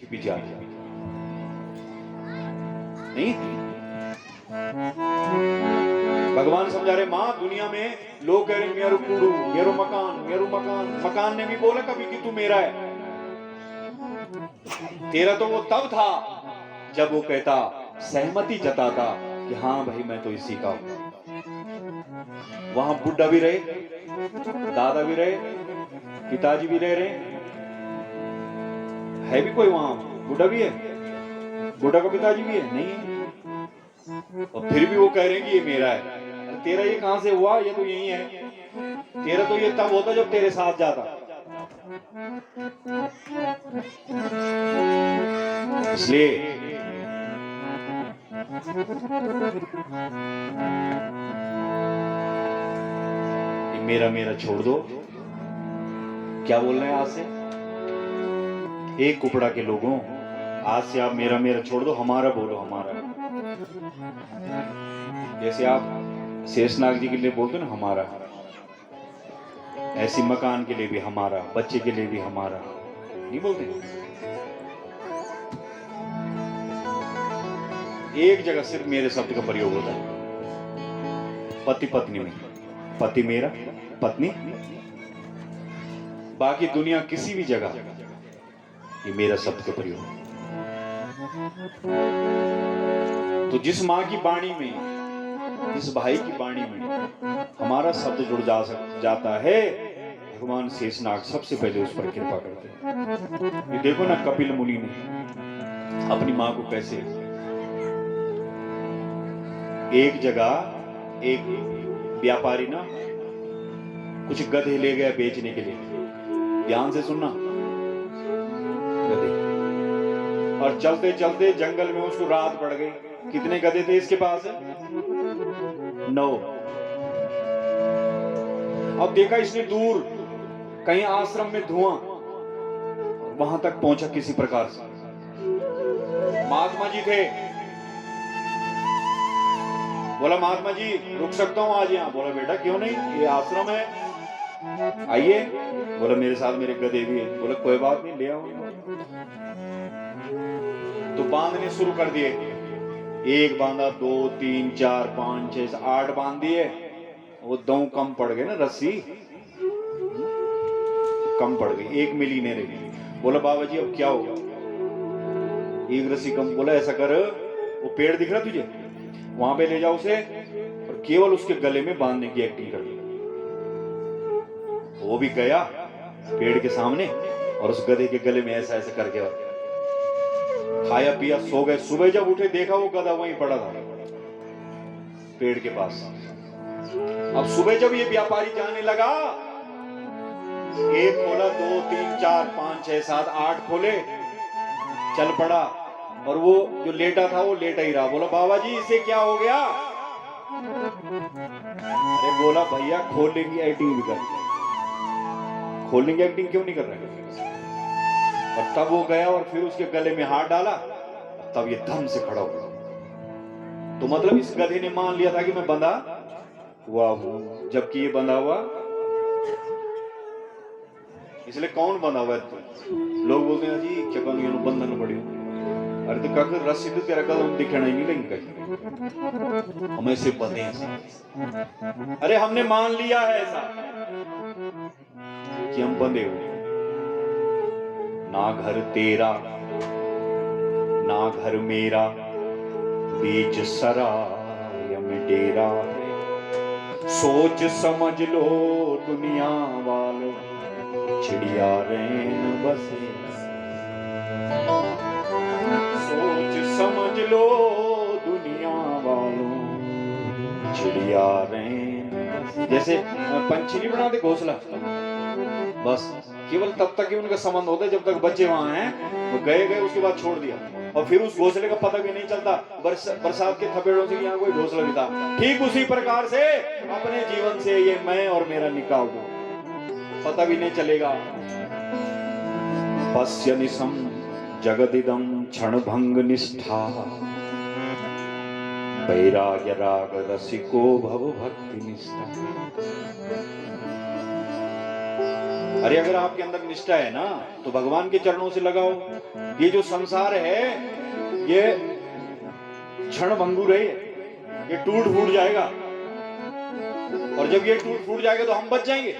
पीछे आ गया नहीं। भगवान समझा रहे मां दुनिया में लोग कह रहे मेरो कूड़ू मेरो मकान, मकान ने भी बोला कभी कि तू मेरा है। तेरा तो वो तब था जब वो कहता सहमति जताता कि हाँ भाई मैं तो इसी का हूं। वहां बुढ़ा भी रहे, दादा भी रहे, पिताजी भी रह रहे, है भी कोई वहां बुढ़ा भी है, बुढ़ा का पिताजी भी है नहीं है। और फिर भी वो कह रहे हैं कि ये मेरा है। अरे तेरा ये कहां से हुआ, ये तो यही है। तेरा तो ये तब होता जब तेरे साथ जाता। इसलिए ये मेरा मेरा छोड़ दो। क्या बोल रहे हैं आज से एक कुपड़ा के लोगों, आज से आप मेरा मेरा छोड़ दो, हमारा बोलो हमारा। जैसे आप शेषनाग जी के लिए बोलते ना हमारा, ऐसी मकान के लिए भी हमारा, बच्चे के लिए भी हमारा नहीं बोलते। एक जगह सिर्फ मेरे शब्द का प्रयोग होता है, पति पत्नी में, पति मेरा पत्नी, बाकी दुनिया किसी भी जगह ये मेरा शब्द का प्रयोग। तो जिस मां की वाणी में, जिस भाई की वाणी में हमारा शब्द जुड़ जाता है, भगवान शेषनाग सबसे पहले उस पर कृपा करते हैं। ये देखो ना कपिल मुनि ने अपनी मां को कैसे, एक जगह एक व्यापारी ना कुछ गधे ले गया बेचने के लिए, ध्यान से सुनना, गधे, और चलते चलते जंगल में उसको रात पड़ गई। कितने गधे थे इसके पास? 9। अब देखा इसने दूर कहीं आश्रम में धुआं, वहां तक पहुंचा किसी प्रकार से। महात्मा जी थे, बोला महात्मा जी रुक सकता हूं आज यहाँ? बोला बेटा क्यों नहीं, ये आश्रम है, आइए। बोला मेरे साथ मेरे गधे भी है। बोला कोई बात नहीं, ले आओ। तो बांधने शुरू कर दिए, एक बांधा, 2 3 4 5 6 8 बांध दिए। वो 2 कम पड़ गए ना, रस्सी कम पड़ गई, 1 मिली नहीं रही। बोला बाबा जी अब क्या होगा, 1 रस्सी कम। बोला ऐसा कर, वो पेड़ दिख रहा तुझे, वहां पे ले जाओ उसे और केवल उसके गले में बांधने की एक्टिंग कर दी। वो भी गया पेड़ के सामने और उस गधे के गले में ऐसा ऐसा करके खाया पिया, सो गए। सुबह जब उठे देखा वो गधा वहीं पड़ा था पेड़ के पास। अब सुबह जब ये व्यापारी जाने लगा, 1 खोला, 2 3 4 5 6 7 8 खोले, चल पड़ा। और वो जो लेटा था वो लेटा ही रहा। बोला बाबा जी इसे क्या हो गया? अरे बोला भैया खोलने की एक्टिंग भी कर, खोलने की एक्टिंग क्यों नहीं कर रहे? और तब वो गया और फिर उसके गले में हाथ डाला, तब ये धम से खड़ा हुआ। तो मतलब इस गधे ने मान लिया था कि मैं बंधा हुआ हूं, जबकि ये बंधा हुआ। इसलिए कौन बंधा हुआ है? लोग बोलते हैं जी क्या कहूं बंधन पड़ी। अरे तो क्या रस्सी तो तेरा कदम दिखना ही नहीं लेंगे कहीं, हम ऐसे बंधे हैं। अरे हमने मान लिया है ऐसा कि हम बंधे हुए, ना घर तेरा ना घर मेरा, बीच सराय में डेरा है। सोच समझ लो दुनिया वालों, चिड़िया रैन बसे। सोच समझ लो दुनिया वालों, चिड़िया रैन बसे। जैसे पंछी नहीं बनाते घोंसला, बस केवल तब तक ही उनका संबंध होता है जब तक बच्चे वहां हैं। वो गए उसके बाद छोड़ दिया, और फिर उस घोंसले का पता भी नहीं चलता बरसात के थपेड़ों से यहाँ कोई घोंसला भी था। ठीक उसी प्रकार से अपने जीवन से ये मैं और मेरा निकाल दो, पता भी नहीं चलेगा। पश्य निशम जगदिदम क्षणभंग निष्ठा, वैराग्य राग रसिको भव भक्ति निष्ठा। अरे अगर आपके अंदर निष्ठा है ना तो भगवान के चरणों से लगाओ। ये जो संसार है ये क्षण भंगुर है, ये टूट फूट जाएगा, और जब ये टूट फूट जाएगा तो हम बच जाएंगे।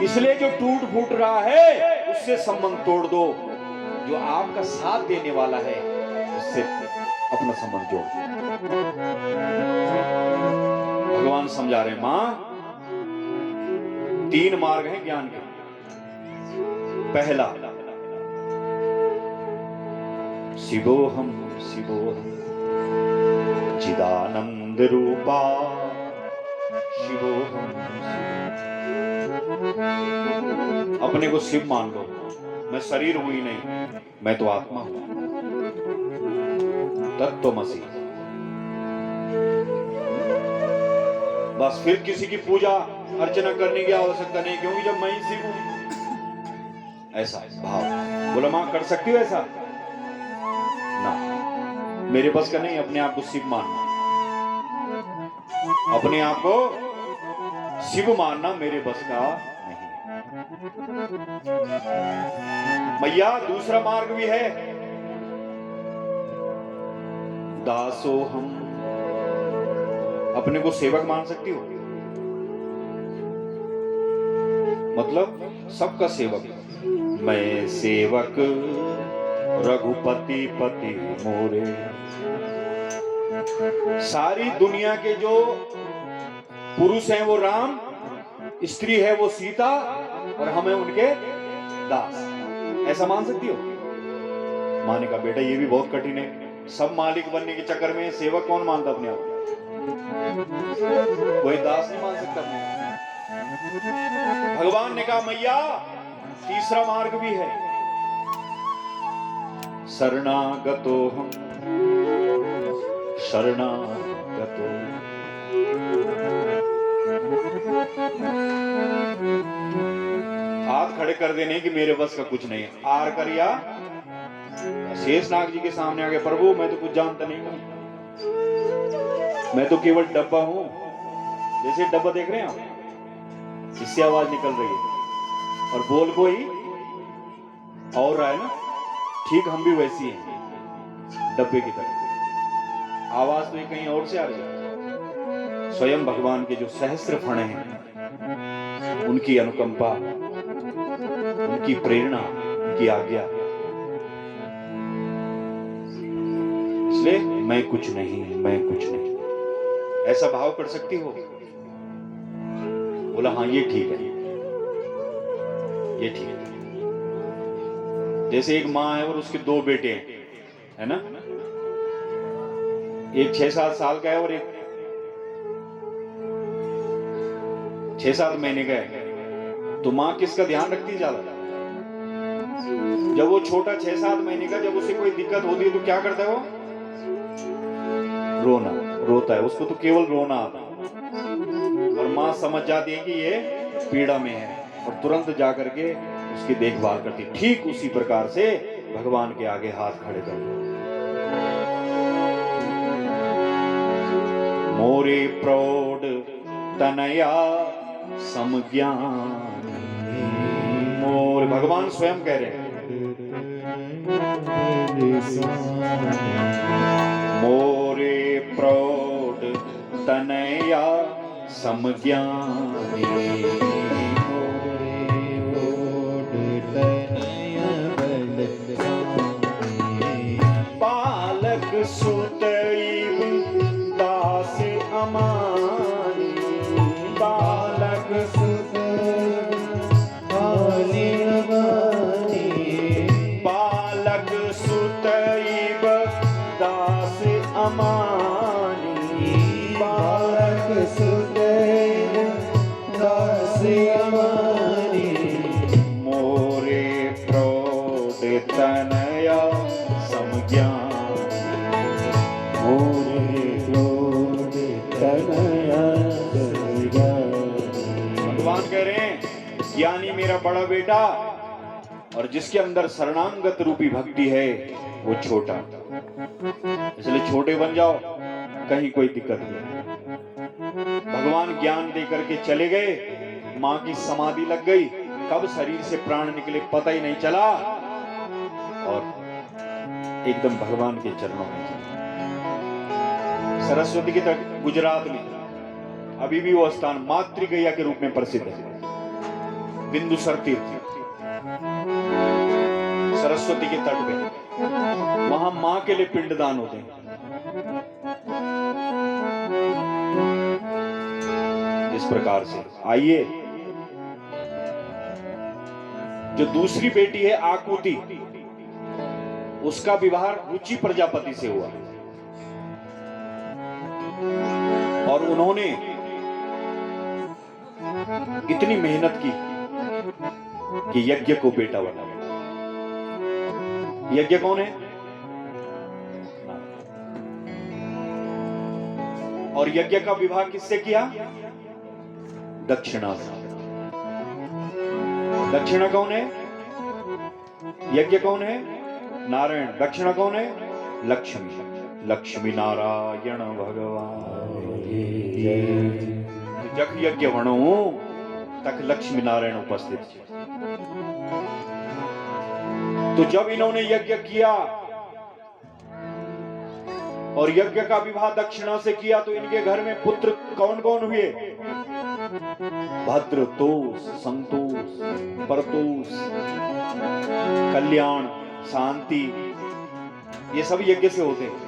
इसलिए जो टूट फूट रहा है उससे संबंध तोड़ दो, जो आपका साथ देने वाला है उससे अपना संबंध जोड़ दो। भगवान समझा रहे, मां 3 मार्ग हैं ज्ञान के। पहला शिवोहम शिवोहम चिदानंद रूपा शिवोहम शिव। अपने को शिव मान लो, मैं शरीर हूं ही नहीं, मैं तो आत्मा हूं, तत्त्वमसि। बस फिर किसी की पूजा अर्चना करने की आवश्यकता नहीं, क्योंकि जब मैं ही शिव हूं। ऐसा भाव बोला, मां कर सकती हो ऐसा ना, मेरे बस का नहीं अपने आप को शिव मानना, अपने आप को शिव मानना मेरे बस का नहीं। मैया दूसरा मार्ग भी है, दासो हम। अपने को सेवक मान सकती हो, मतलब सबका सेवक। मैं सेवक रघुपति पति मोरे। सारी दुनिया के जो पुरुष हैं वो राम, स्त्री है वो सीता, और हमें उनके दास। ऐसा मान सकती हो? माने का बेटा ये भी बहुत कठिन है, सब मालिक बनने के चक्कर में सेवक कौन मानता अपने आप? कोई दास नहीं मान सकता अपने। भगवान ने कहा मैया तीसरा मार्ग भी है, शरणागतो हम शरणागतो। हाथ खड़े कर देने कि मेरे बस का कुछ नहीं है। आर कर या शेषनाग जी के सामने आ गए, प्रभु मैं तो कुछ जानता नहीं हूं, मैं तो केवल डब्बा हूं। जैसे डब्बा देख रहे हैं आप, इससे आवाज निकल रही है और बोल कोई और रहा है ना, ठीक हम भी वैसी हैं डब्बे की तरह, आवाज तो ये कहीं और से आ रही है। स्वयं भगवान के जो सहस्त्र फण हैं उनकी अनुकंपा, उनकी प्रेरणा, उनकी आज्ञा। इसलिए मैं कुछ नहीं, मैं कुछ नहीं, ऐसा भाव कर सकती हो? बोला हाँ ये ठीक है, ये ठीक है। जैसे एक माँ है और उसके 2 बेटे हैं, है ना, एक 6-7 साल का है और एक 6-7 महीने का है, तो माँ किसका ध्यान रखती है ज्यादा? जब वो छोटा 6-7 महीने का, जब उसे कोई दिक्कत होती है तो क्या करता है वो? रोना, रोता है, उसको तो केवल रोना आता है, और माँ समझ जाती है कि ये पीड़ा में है और तुरंत जाकर के उसकी देखभाल करती। ठीक उसी प्रकार से भगवान के आगे हाथ खड़े कर दो। मोरे प्रौढ़ तनया समज्ञान। मोर भगवान स्वयं कह रहे हैं, मोरे प्रौढ़ तनया समज्ञानी। बालक सुतैव दास अमानी। बालक बालक सुतैव दास अमानी। बालक सुतैव दास अमानी। मोरे प्रौढ़ तनया समज्ञानी। मोरे प्रौढ़ तनया समज्ञानी। भगवान कह रहे हैं ज्ञानी मेरा बड़ा बेटा, और जिसके अंदर शरणागत रूपी भक्ति है वो छोटा। इसलिए छोटे बन जाओ, कहीं कोई दिक्कत नहीं। भगवान ज्ञान दे करके चले गए, मां की समाधि लग गई, कब शरीर से प्राण निकले पता ही नहीं चला और एकदम भगवान के चरणों में चला। सरस्वती के तट गुजरात में अभी भी वो स्थान मातृ गैया के रूप में प्रसिद्ध है, बिंदुसर तीर्थ, सरस्वती के तट पे। वहां मां के लिए पिंडदान होते हैं। इस प्रकार से आइए, जो दूसरी बेटी है आकुति, उसका विवाह रुचि प्रजापति से हुआ और उन्होंने इतनी मेहनत की कि यज्ञ को बेटा बना। यज्ञ कौन है? और यज्ञ का विवाह किससे किया? दक्षिणा से। दक्षिणा कौन है? यज्ञ कौन है? नारायण। दक्षिणा कौन है? लक्ष्मी। लक्ष्मी नारायण भगवान जग यज्ञ वणो तक लक्ष्मी नारायण उपस्थित थे। तो जब इन्होंने यज्ञ किया और यज्ञ का विवाह दक्षिणा से किया तो इनके घर में पुत्र कौन कौन हुए? भद्र, तोष, संतोष, परतोष, कल्याण, शांति, ये सब यज्ञ से होते हैं।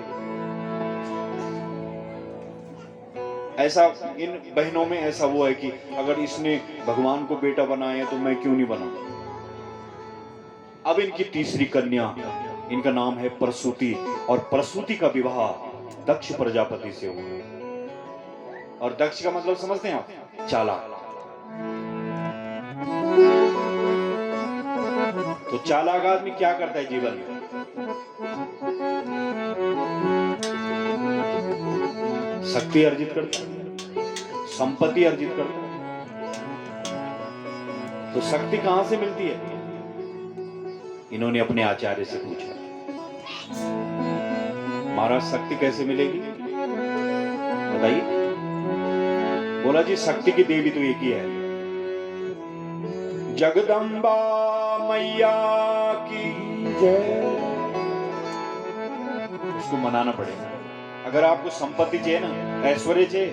ऐसा इन बहनों में ऐसा वो है कि अगर इसने भगवान को बेटा बनाया तो मैं क्यों नहीं बना। अब इनकी तीसरी कन्या, इनका नाम है प्रसूति, और प्रसूति का विवाह दक्ष प्रजापति से हुआ। और दक्ष का मतलब समझते हैं आप? चालाक। तो चालाक आदमी क्या करता है जीवन में? शक्ति अर्जित करता है, संपत्ति अर्जित करता है। तो शक्ति कहां से मिलती है? इन्होंने अपने आचार्य से पूछा, महाराज शक्ति कैसे मिलेगी, बताइए। बोला जी शक्ति की देवी तो एक ही है, जगदम्बा मैया की जय। उसको मनाना पड़ेगा। अगर आपको संपत्ति चाहिए ना, ऐश्वर्य चाहिए,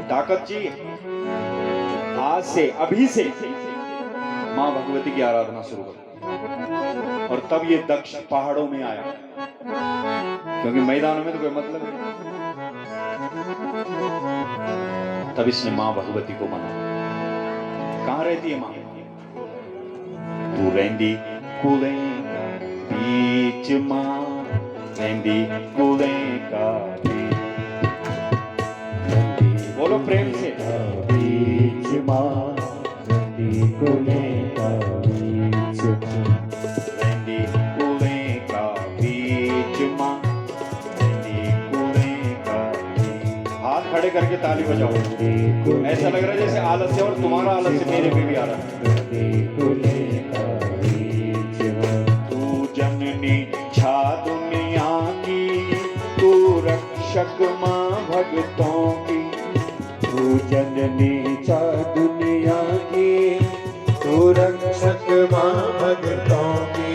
ताकत चाहिए, आज से, अभी से मां भगवती की आराधना शुरू करो। और तब ये दक्ष पहाड़ों में आया, क्योंकि मैदानों में तो कोई मतलब नहीं। तब इसने मां भगवती को माना। कहां रहती है मां? तू रहंदी कुले बीच मां, रहंदी कुले का बीच। बोलो प्रेम से, बीच मां रहंदी कुले का बीच, रहंदी कुले का बीच मां, रहंदी कुले का बीच। हाथ खड़े करके ताली बजाओ। ऐसा लग रहा है जैसे आलस्य, और तुम्हारा आलस्य मेरे पे भी आ रहा है। तू जननी छा दुनिया की, तू रक्षक मां भक्तों की। तू जननी छा दुनिया की, तू रक्षक मां भक्तों की।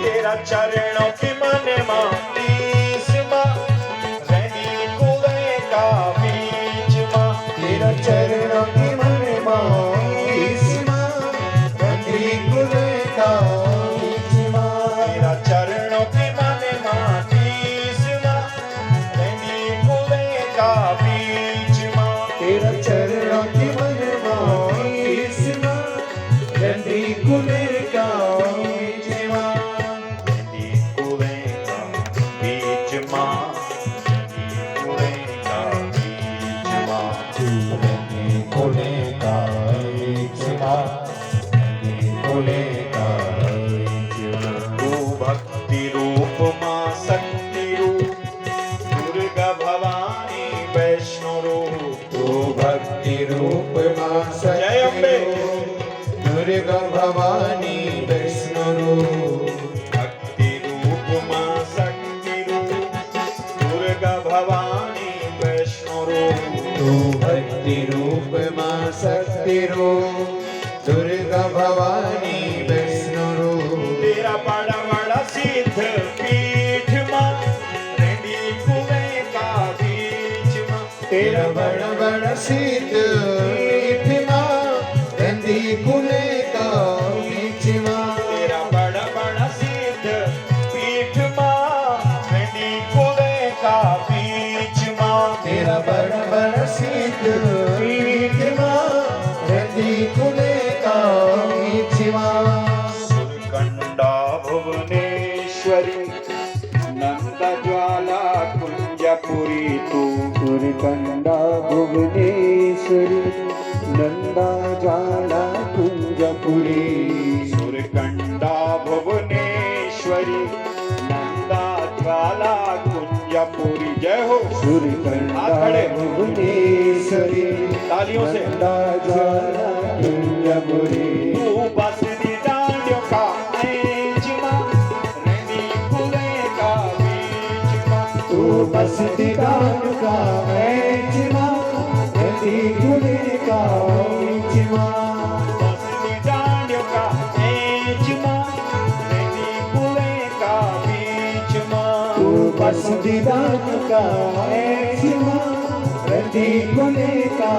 तेरा चरणों की मन मां तीस मां, रहनी कुले का बीच मां। तेरा चरणों की मन मां तीस मां, रहनी कुले का बीच मां। तेरा चरणों की मन मां तीस मां, रहनी कुले का बीच मां। तेरा चरणों की मन मां तीस मां, रहनी कुले का बड़ा बड़ा सिद्ध पीठ मां रेंदी कुले का बीच मां तेरा बड़ा बड़ा सिद्ध पीठ मां रेंदी कुले का बीच मां तेरा बड़ा बड़ा सिद्ध पीठ मां रेंदी कुले का बीच मां तेरा बड़ा बड़ा सिद्ध पीठ मां रेंदी कुले का बीच मां सुरकंडा भुवनेश्वरी नंद ज्वाला कुंजपुरी तू सुरकंडा भुवनेश्वरी नंदा ज्वाला कुंजपुरी सुरकंडा भुवनेश्वरी नंदा ज्वाला कुंजपुरी जय हो सुरकंडा हाथ खड़े। भुवनेश्वरी तालियों से नंदा ज्वाला कुंजपुरी तू बस दी डांडियों का ऐंच मां रेंदी कुले का बीच मां तू बस दिगान का मैच मां नदी गुले का बीच मां बस दी डांडियों का ऐंच मां रेंदी कुले का बीच मां तू बस दिगान का मैच मां नदी गुले का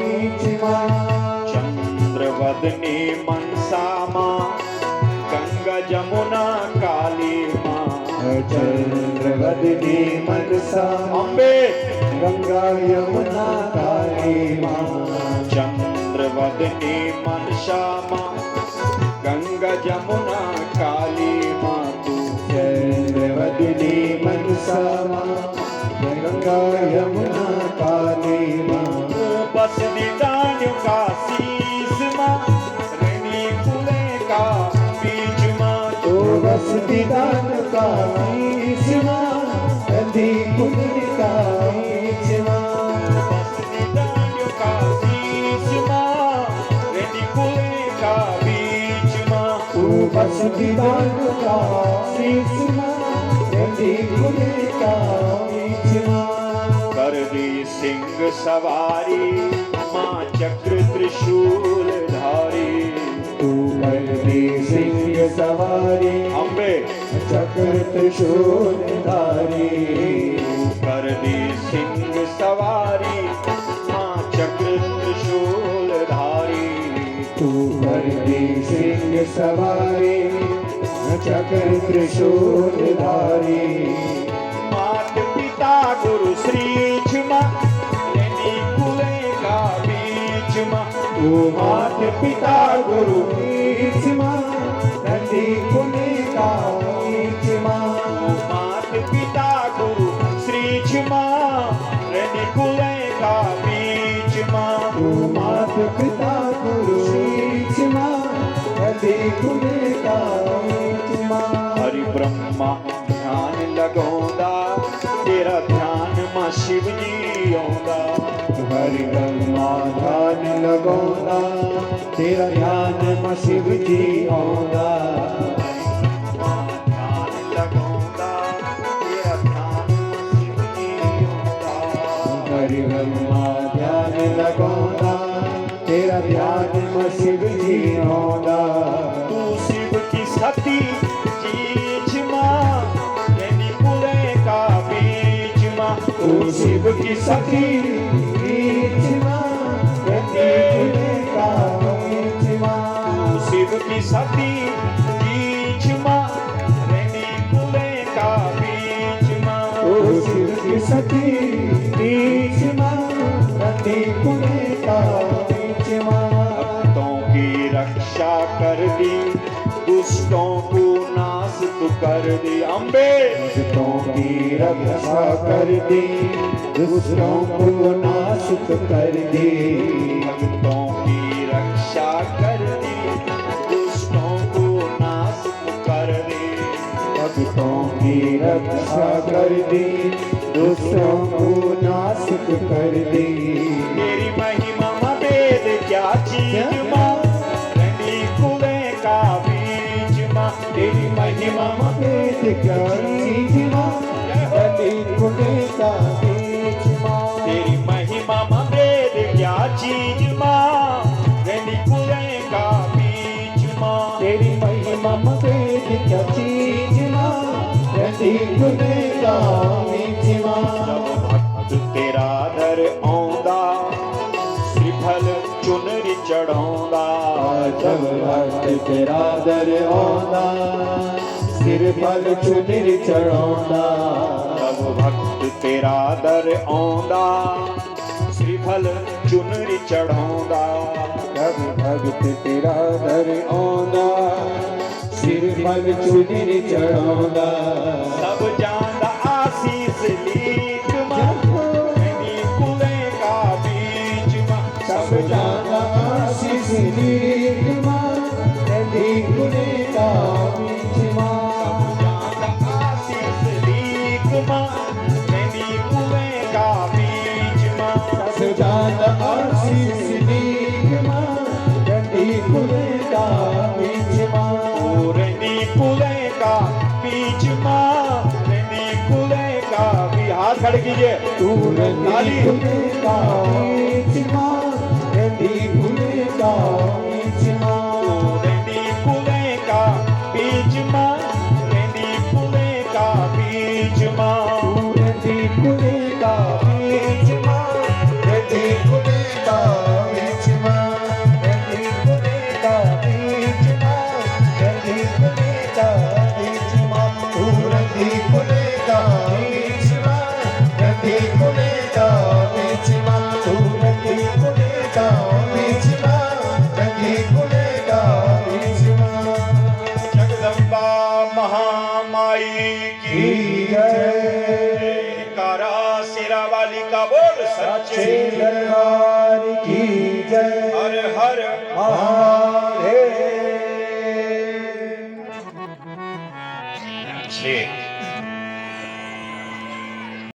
बीच मां चंद्रवदनी मनसा मां गंगा जमुना काली मां चंद्रवदनी मनसा अम्बे गंगा यमुना काली मां चंद्रवदनी मनसा मां गंगा जमुना काली मां तू चंद्रवदनी मनसा मां गंगा यमुना काली मां तू बस दी डांडियों का शीस मां रेंदी कुले का बीच मां तू बस दीदान का बीच मां नदी कुले का बीच मां बस दी डांडियों का शीस मां रेंदी कुले का बीच मां तू बस दीदान का बीच मां नदी कुले का बीच मां कर दी सिंह सवारी मां चक्र त्रिशूल धारी तू कर दी सिंह सवारी अम्बे चक्र त्रिशूल धारी कर दी सिंह सवारी मां चक्र त्रिशूल धारी तू कर दी सिंह सवारी चक्र त्रिशूल धारी मात पिता गुरु श्री मां रेंदी कुले का बीच मां तू मात पिता गुरु बीच मां नदी कुले का बीच मां मात पिता गुरु श्री मां रेंदी कुले का बीच मां तू मात पिता गुरु बीच मां नदी कुले का बीच मां हरि ब्रह्मा ध्यान लगोंदा तेरा ध्यान मां शिव जी आउंदा हरि ब्रह्मा ध्यान लगाउंदा तेरा ध्यान मां शिव जी आउंदा ध्यान लगोंदा तेरा ध्यान मां शिव जी आउंदा हरि ब्रह्मा ध्यान लगाउंदा तेरा ध्यान मां शिव जी आउंदा तू शिव की सती चीज मां रेंदी कुले का बीच मां तू शिव की सखी बीच मां नदी कुले का बीच मां तू शिव की सती चीज मां रेंदी कुले का बीच मां तू शिव की सखी बीच मां नदी कुले का बीच मां भक्तों की रक्षा कर दी दुष्टों को नाश तू कर दी अम्बे दुष्टों की रक्षा कर दी दुष्टों को नाश तो कर दी भक्तों की रक्षा कर दी दुष्टों को नाश तू कर दी भक्तों की रक्षा कर दी दुष्टों को नाश तो कर दी तेरी महिमा वेद क्या चीज मां रेंदी कुले का बीच मां तेरी महिमा वेद क्या चीज मां नदी कुले का बीच मां तेरी महिमा वेद क्या चीज मां रेंदी कुले का बीच मां तेरी महिमा वेद एक चीज मां रहती गुनेगामी मां जब भक्त तेरा दर आਉਂਦਾ श्रीफल चुनरी चढ़ाਉਂਦਾ जब भक्त तेरा दर आਉਂਦਾ सिर फल चुनरी चढ़ाਉਂਦਾ जब भक्त तेरा दर आਉਂਦਾ श्रीफल चुनरी चढ़ाਉਂਦਾ जब भक्त तेरा दर आਉਂਦਾ सिर फल चुनरी चढ़ाਉਂਦਾ सब जान आशीष लीक मेरी कुले का बीच सब जाना आशीष लीक मां रहती गुनेगामी मां जान आशीष लीक मेरी कुले का बीच सजान आशीष लीक मां रहती गुनेगामी मां रेनी कुले का बीच रेनी कुले का भी हाथ खड़े कीजिए तू रहती गुनेगामी मां रहती गुनेगामी मां रेनी कुले का बीच रेनी कुले का बीच तू रहती गुनेगामी मां रहती गुनेगामी मां रहती गुनेगामी मां रहती गुनेगामी मां तू रहती गुनेगामी मां रहती गुनेगामी मां तू रहती गुनेगामी मां रहती गुनेगामी मां जगदम्बा महामाई की जय कारा सिरा वाली का बोल सच्चे सच्चे दरबार की जय हर हर महादेव છે